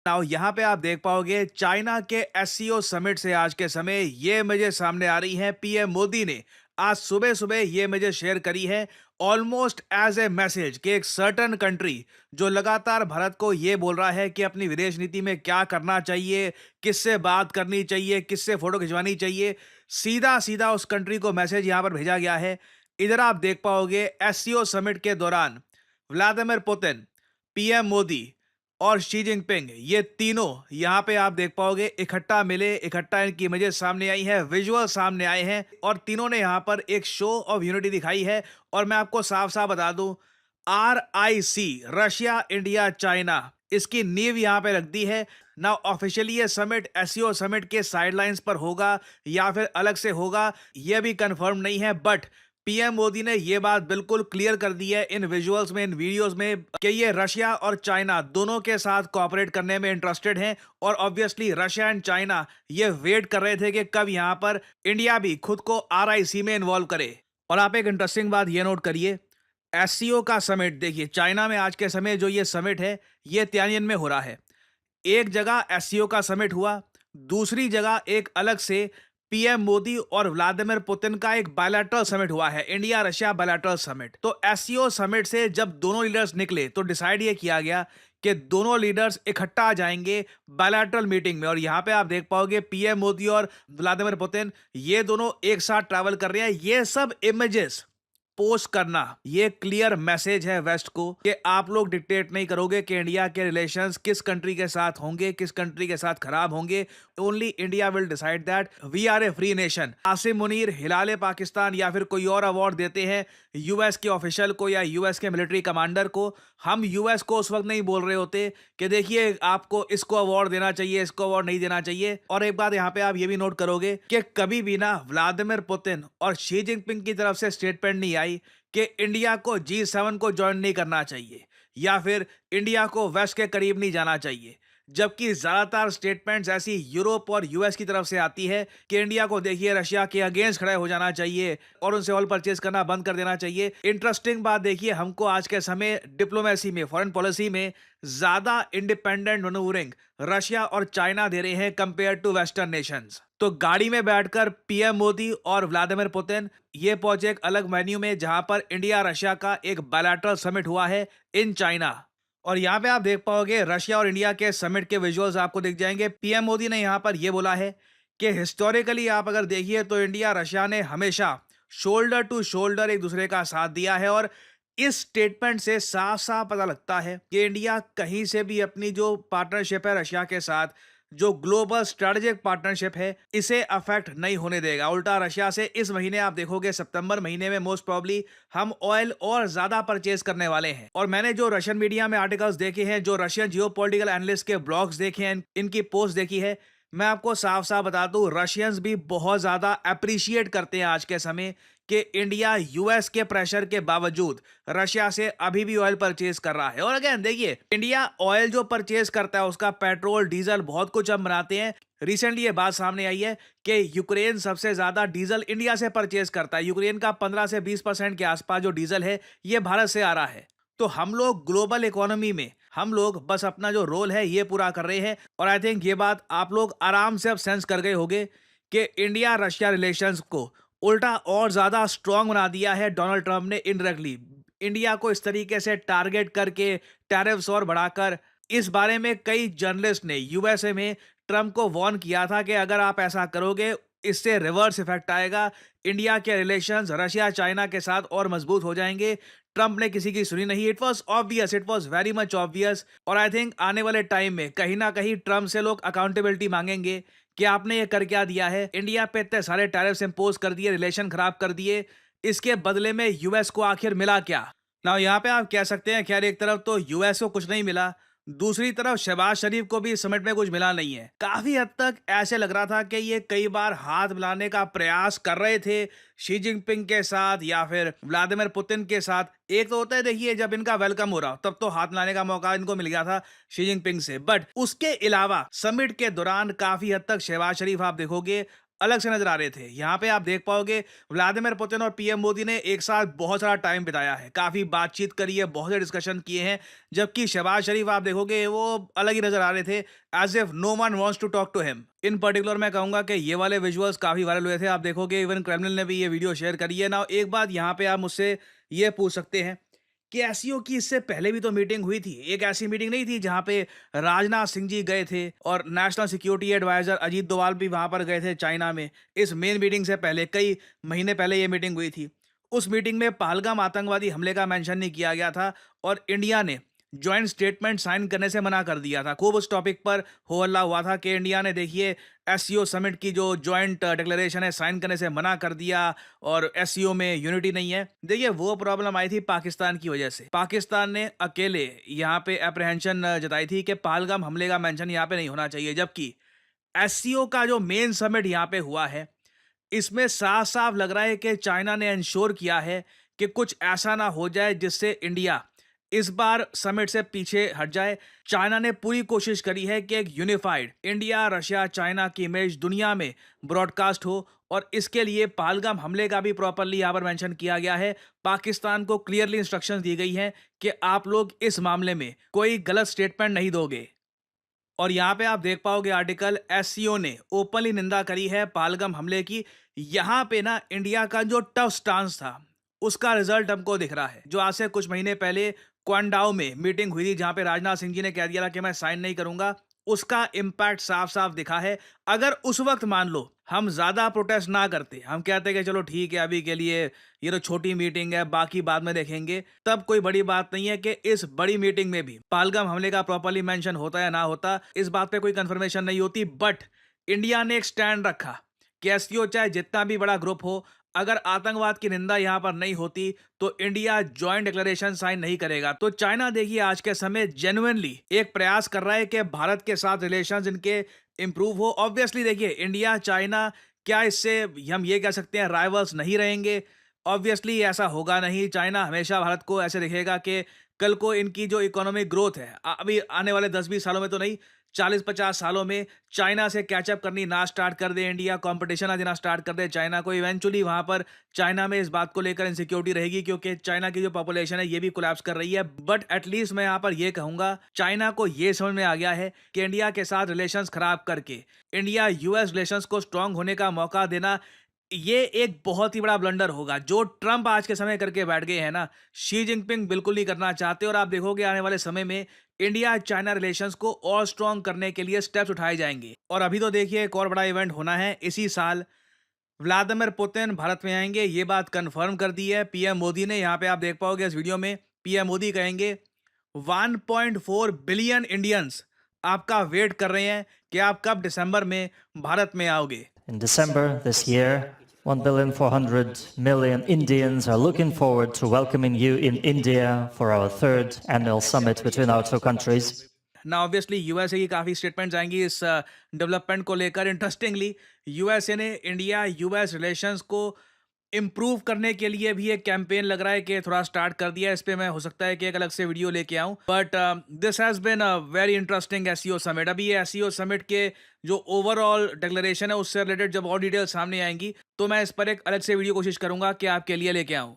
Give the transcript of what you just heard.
Now यहाँ पे आप देख पाओगे चाइना के एससीओ समिट से आज के समय ये इमेजेस सामने आ रही हैं। पीएम मोदी ने आज सुबह सुबह ये इमेजेस शेयर करी है ऑलमोस्ट एज ए मैसेज कि एक सर्टन कंट्री जो लगातार भारत को ये बोल रहा है कि अपनी विदेश नीति में क्या करना चाहिए, किससे बात करनी चाहिए, किससे फोटो खिंचवानी चाहिए, सीधा सीधा उस कंट्री को मैसेज यहाँ पर भेजा गया है। इधर आप देख पाओगे एससीओ समिट के दौरान व्लादिमीर पुतिन, पीएम मोदी और शी जिनपिंग ये तीनों यहाँ पे आप देख पाओगे इकट्ठा मिले, इकट्ठा इनकी इमेजेस सामने आई हैं, विजुअल सामने आए हैं और तीनों ने यहाँ पर एक शो ऑफ यूनिटी दिखाई है। और मैं आपको साफ साफ बता दूं, RIC रशिया इंडिया चाइना इसकी नींव यहाँ पे रख दी है ना। ऑफिशियली ये समिट एससीओ समिट के साइडलाइंस पर होगा या फिर अलग से होगा ये भी कंफर्म नहीं है, बट पीएम मोदी ने यह बात बिल्कुल क्लियर कर दी है इन विजुअल्स में, इन वीडियोस में कि ये रशिया और चाइना दोनों के साथ कोऑपरेट करने में इंटरेस्टेड हैं। और ऑब्वियसली रशिया एंड चाइना ये वेट कर रहे थे कि कब यहां पर इंडिया भी खुद को RIC में इन्वॉल्व करे। और आप एक इंटरेस्टिंग बात ये नोट करिए, एससीओ का समिट देखिए चाइना में आज के समय जो ये समिट है ये तियानजिन में हो रहा है। एक जगह एससीओ का समिट हुआ, दूसरी जगह एक अलग से पीएम मोदी और व्लादिमीर पुतिन का एक बायलैटरल समिट हुआ है, इंडिया रशिया बायलैटरल समिट। तो एससीओ समिट से जब दोनों लीडर्स निकले तो डिसाइड ये किया गया कि दोनों लीडर्स इकट्ठा आ जाएंगे बायलैटरल मीटिंग में। और यहां पे आप देख पाओगे पीएम मोदी और व्लादिमीर पुतिन ये दोनों एक साथ ट्रैवल कर रहे हैं। ये सब इमेजेस पोस्ट करना ये क्लियर मैसेज है वेस्ट को कि आप लोग डिक्टेट नहीं करोगे कि इंडिया के रिलेशंस किस कंट्री के साथ होंगे, किस कंट्री के साथ खराब होंगे। Only India will decide that. We are a free nation. Asim Munir हिलाले पाकिस्तान या फिर कोई और अवार्ड देते हैं यूएस के ऑफिशियल को या यूएस के मिलिट्री कमांडर को। हम यूएस को उस वक्त नहीं बोल रहे होते कि देखिए आपको इसको अवार्ड देना चाहिए, इसको अवार्ड नहीं देना चाहिए। और एक बात यहाँ पे आप ये भी नोट करोगे कि कभी भी ना व्लादिमीर पुतिन और शी जिनपिंग की तरफ से स्टेटमेंट नहीं आई कि इंडिया को G7 को ज्वाइन नहीं करना चाहिए या फिर इंडिया को वेस्ट के करीब नहीं जाना चाहिए। जबकि ज्यादातर स्टेटमेंट्स ऐसी यूरोप और यूएस की तरफ से आती है कि इंडिया को देखिए रशिया के अगेंस्ट खड़े हो जाना चाहिए और उनसे ऑयल परचेज करना बंद कर देना चाहिए। इंटरेस्टिंग बात देखिए, हमको आज के समय डिप्लोमेसी में, फॉरेन पॉलिसी में ज्यादा इंडिपेंडेंट मैनूवरिंग रशिया और चाइना दे रहे हैं कंपेयर टू वेस्टर्न नेशंस। तो गाड़ी में बैठकर पीएम मोदी और व्लादिमीर पुतिन ये पहुंचे एक अलग वेन्यू में जहां पर इंडिया रशिया का एक बायलैटरल समिट हुआ है इन चाइना। और यहाँ पे आप देख पाओगे रशिया और इंडिया के समिट के विजुअल्स आपको दिख जाएंगे। पीएम मोदी ने यहाँ पर यह बोला है कि हिस्टोरिकली आप अगर देखिए तो इंडिया रशिया ने हमेशा शोल्डर टू शोल्डर एक दूसरे का साथ दिया है। और इस स्टेटमेंट से साफ साफ पता लगता है कि इंडिया कहीं से भी अपनी जो पार्टनरशिप है रशिया के साथ, जो ग्लोबल स्ट्रेटेजिक पार्टनरशिप है, इसे अफेक्ट नहीं होने देगा। उल्टा रशिया से इस महीने आप देखोगे सितंबर महीने में मोस्ट प्रोबेबली हम ऑयल और ज्यादा परचेज करने वाले हैं। और मैंने जो रशियन मीडिया में आर्टिकल्स देखे हैं, जो रशियन जियोपॉलिटिकल एनालिस्ट के ब्लॉग्स देखे हैं, इनकी पोस्ट देखी है, मैं आपको साफ साफ बता दूं रशियंस भी बहुत ज्यादा अप्रिशिएट करते हैं आज के समय कि इंडिया यूएस के प्रेशर के बावजूद रशिया से अभी भी ऑयल परचेज कर रहा है। और अगेन देखिए इंडिया ऑयल जो परचेज करता है उसका पेट्रोल डीजल बहुत कुछ हम बनाते हैं। रिसेंटली ये बात सामने आई है कि यूक्रेन सबसे ज्यादा डीजल इंडिया से परचेज करता है। यूक्रेन का 15 से 20% के आसपास जो डीजल है ये भारत से आ रहा है। तो हम लोग ग्लोबल इकोनॉमी में हम लोग बस अपना जो रोल है ये पूरा कर रहे हैं। और आई थिंक ये बात आप लोग आराम से अब सेंस कर गए होंगे कि इंडिया रशिया रिलेशंस को उल्टा और ज्यादा स्ट्रांग बना दिया है डोनाल्ड ट्रंप ने इनडायरेक्टली। इंडिया को इस तरीके से टारगेट करके टैरिफ्स और बढ़ाकर, इस बारे में कई जर्नलिस्ट ने यूएसए में ट्रंप को वार्न किया था कि अगर आप ऐसा करोगे इससे रिवर्स इफेक्ट आएगा, इंडिया के रिलेशंस रशिया चाइना के साथ और मजबूत हो जाएंगे। ट्रंप ने किसी की सुनी नहीं। It was obvious, it was very much obvious. और आई थिंक आने वाले टाइम में कहीं ना कहीं ट्रंप से लोग अकाउंटेबिलिटी मांगेंगे कि आपने ये कर क्या दिया है, इंडिया पे इतने सारे टैरिफ्स इंपोज कर दिए, रिलेशन खराब कर दिए, इसके बदले में यूएस को आखिर मिला क्या। ना यहाँ पे आप कह सकते हैं खैर एक तरफ तो यूएस को कुछ नहीं मिला, दूसरी तरफ शहबाज शरीफ को भी इस समिट में कुछ मिला नहीं है। काफी हद तक ऐसे लग रहा था कि ये कई बार हाथ मिलाने का प्रयास कर रहे थे शी जिनपिंग के साथ या फिर व्लादिमीर पुतिन के साथ। एक तो होता है देखिए जब इनका वेलकम हो रहा तब तो हाथ मिलाने का मौका इनको मिल गया था शी जिनपिंग से, बट उसके अलावा समिट के दौरान काफी हद तक शहबाज शरीफ आप देखोगे अलग से नजर आ रहे थे। यहाँ पे आप देख पाओगे व्लादिमीर पुतिन और पीएम मोदी ने एक साथ बहुत सारा टाइम बिताया है, काफी बातचीत करी है, बहुत से डिस्कशन किए हैं। जबकि शहबाज शरीफ आप देखोगे वो अलग ही नजर आ रहे थे, as if no one wants to talk to him. In particular मैं कहूंगा कि ये वाले विजुअल्स काफी वायरल हुए थे। आप देखोगे इवन क्रेमलिन ने भी ये वीडियो शेयर करी है ना। एक बात यहाँ पे आप मुझसे ये पूछ सकते हैं कि एससीओ की इससे पहले भी तो मीटिंग हुई थी। एक ऐसी मीटिंग नहीं थी जहां पे राजनाथ सिंह जी गए थे और national security adviser Ajit Doval भी वहां पर गए थे चाइना में। इस मेन मीटिंग से पहले कई महीने पहले ये मीटिंग हुई थी। उस मीटिंग में पहलगाम आतंकवादी हमले का मेंशन नहीं किया गया था और इंडिया ने जॉइंट स्टेटमेंट साइन करने से मना कर दिया था। खूब उस टॉपिक पर हो हल्ला हुआ था कि इंडिया ने देखिए एससीओ समिट की जो जॉइंट डिक्लेरेशन है साइन करने से मना कर दिया और एससीओ में यूनिटी नहीं है। देखिए वो प्रॉब्लम आई थी पाकिस्तान की वजह से। पाकिस्तान ने अकेले यहाँ पे अप्रहेंशन जताई थी कि पहलगाम हमले का मेंशन यहाँ पे नहीं होना चाहिए। जबकि एससीओ का जो मेन समिट यहाँ पे हुआ है, इसमें साफ साफ लग रहा है कि चाइना ने इंश्योर किया है कि कुछ ऐसा ना हो जाए जिससे इंडिया इस बार समिट से पीछे हट जाए। चाइना ने पूरी कोशिश करी है कि एक यूनिफाइड इंडिया रशिया चाइना की इमेज दुनिया में ब्रॉडकास्ट हो और इसके लिए पहलगाम हमले का भी प्रॉपरली यहाँ पर मेंशन किया गया है। पाकिस्तान को क्लियरली इंस्ट्रक्शंस दी गई हैं कि आप लोग इस मामले में कोई गलत स्टेटमेंट नहीं दोगे। और यहाँ पे आप देख पाओगे आर्टिकल एससीओ ने ओपनली निंदा करी है पहलगाम हमले की। यहाँ पे ना इंडिया का जो टफ स्टांस था उसका रिजल्ट हमको दिख रहा है। जो आज से कुछ महीने पहले क्वांडाओ में मीटिंग हुई थी जहां पे राजनाथ सिंह जी ने कह दिया था कि मैं साइन नहीं करूंगा, उसका इम्पैक्ट साफ साफ दिखा है। अगर उस वक्त मान लो हम ज्यादा प्रोटेस्ट ना करते, हम कहते कि चलो ठीक है अभी के लिए ये तो छोटी मीटिंग है बाकी बाद में देखेंगे, तब कोई बड़ी बात नहीं है कि इस बड़ी मीटिंग में भी पहलगाम हमले का प्रॉपरली मेंशन होता या ना होता, इस बात पे कोई कंफर्मेशन नहीं होती। बट इंडिया ने एक स्टैंड रखा कि एससीओ चाहे जितना भी बड़ा ग्रुप हो, अगर आतंकवाद की निंदा यहां पर नहीं होती तो इंडिया जॉइंट डिक्लेरेशन साइन नहीं करेगा। तो चाइना देखिए आज के समय जेन्युइनली एक प्रयास कर रहा है कि भारत के साथ रिलेशंस इनके इंप्रूव हो। ऑब्वियसली देखिए इंडिया चाइना क्या इससे हम ये कह सकते हैं राइवल्स नहीं रहेंगे? ऑब्वियसली ऐसा होगा नहीं। चाइना हमेशा भारत को ऐसे दिखेगा कि कल को इनकी जो इकोनॉमिक ग्रोथ है अभी आने वाले 10-20 सालों में तो नहीं, 40-50 सालों में चाइना से कैचअप करनी ना स्टार्ट कर दे इंडिया, कंपटीशन ना देना स्टार्ट कर दे चाइना को। इवेंचुअली वहां पर चाइना में इस बात को लेकर इनसिक्योरिटी रहेगी क्योंकि चाइना की जो पॉपुलेशन है ये भी कोलैप्स कर रही है। बट एटलीस्ट मैं यहाँ पर ये कहूंगा चाइना को ये समझ में आ गया है कि इंडिया के साथ रिलेशंस खराब करके इंडिया यूएस रिलेशंस को स्ट्रांग होने का मौका देना ये एक बहुत ही बड़ा ब्लंडर होगा। जो ट्रंप आज के समय करके बैठ गए हैं ना, शी जिनपिंग बिल्कुल नहीं करना चाहते। और आप देखोगे आने वाले समय में इंडिया चाइना रिलेशंस को और स्ट्रांग करने के लिए स्टेप्स उठाए जाएंगे। और अभी तो देखिए एक और बड़ा इवेंट होना है इसी साल, व्लादिमीर पुतिन भारत में आएंगे, ये बात कंफर्म कर दी है पीएम मोदी ने। यहाँ पे आप देख पाओगे इस वीडियो में पीएम मोदी कहेंगे 1.4 बिलियन इंडियंस आपका वेट कर रहे हैं कि आप कब दिसंबर में भारत में आओगे। In December this year, 1,400,000,000 Indians are looking forward to welcoming you in India for our third annual summit between our two countries. ना ऑब्वियसली यूएसए की काफ़ी स्टेटमेंट्स आएंगी इस डेवलपमेंट को लेकर। इंटरेस्टिंगली यूएसए ने इंडिया यूएस रिलेशंस को improve करने के लिए भी एक कैंपेन लग रहा है कि थोड़ा स्टार्ट कर दिया है। इस पे मैं हो सकता है कि एक अलग से वीडियो लेके आऊं। But this has been a very interesting SCO summit. अभी ये एससीओ समिट के जो ओवरऑल डिक्लेरेशन है उससे रिलेटेड जब और डिटेल सामने आएंगी तो मैं इस पर एक अलग से वीडियो कोशिश करूंगा कि आपके लिए लेके आऊं।